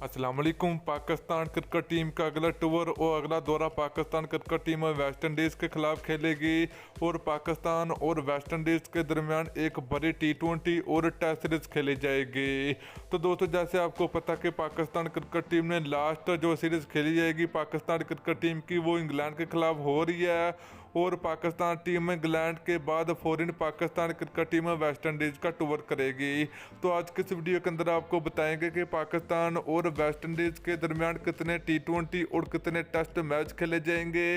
अस्सलाम वालेकुम। Pakistan cricket team का अगला टूर और अगला दौरा Pakistan cricket team West Indies के खिलाफ खेलेगी और पाकिस्तान और वेस्ट इंडीज़ के दरमियान एक बड़ी T20 और टेस्ट सीरीज़ खेली जाएगी। तो दोस्तों, जैसे आपको पता कि पाकिस्तान क्रिकेट टीम ने लास्ट जो सीरीज़ खेली जाएगी पाकिस्तान क्रिकेट टीम की, वो इंग्लैंड के खिलाफ हो रही है और पाकिस्तान टीम इंग्लैंड के बाद foreign Pakistan cricket team West Indies का टूर करेगी। तो आज के इस वीडियो के अंदर आपको बताएंगे कि पाकिस्तान और वेस्ट इंडीज़ के दरमियान कितने T20 और कितने टेस्ट मैच खेले जाएंगे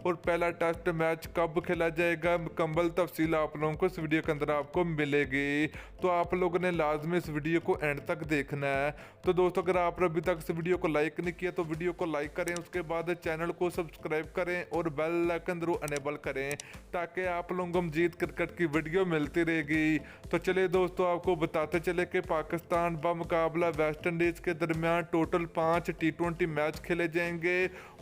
और पहला टेस्ट मैच कब खेला जाएगा, मुकम्मल तफसील आप लोगों को इस वीडियो के अंदर आपको मिलेगी। तो आप लोगों ने लाजमी इस वीडियो को एंड तक देखना है। तो दोस्तों, अगर आप अभी तक इस वीडियो को लाइक नहीं किया तो वीडियो को लाइक करें, उसके बाद चैनल को सब्सक्राइब करें और बेल आइकन जरूर अनेबल करें ताकि आप लोगों को मजीद क्रिकेट की वीडियो मिलती रहेगी। तो चलिए दोस्तों, आपको बताते चले कि पाकिस्तान बमुकाबला वेस्ट इंडीज़ के दरमियान टोटल 5 T20 मैच खेले जाएंगे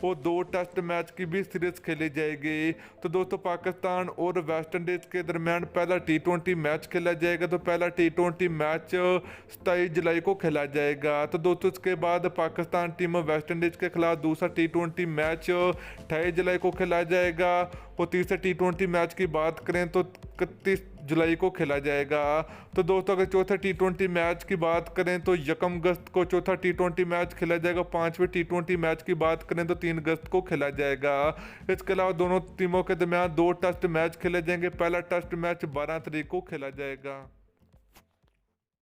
और 2 टेस्ट मैच की भी सीरीज खेली जाएगी। तो दोस्तों, पाकिस्तान और वेस्ट इंडीज़ के दरमियान पहला T20 मैच खेला जाएगा। तो पहला T20 मैच 27 जुलाई को खेला जाएगा। तो दोस्तों, इसके बाद पाकिस्तान टीम वेस्ट इंडीज़ के खिलाफ दूसरा T20 मैच 28 जुलाई को खेला जाएगा और तीसरे T20 मैच की बात करें तो 31 जुलाई को खेला जाएगा। तो दोस्तों, अगर चौथे T20 मैच की बात करें तो 1 अगस्त को चौथा T20 मैच खेला जाएगा। 5वें T20 मैच की बात करें तो 3 अगस्त को खेला जाएगा। इसके अलावा दोनों टीमों के दरमियान 2 टेस्ट मैच खेले जाएंगे। पहला टेस्ट मैच 12 तारीख को खेला जाएगा।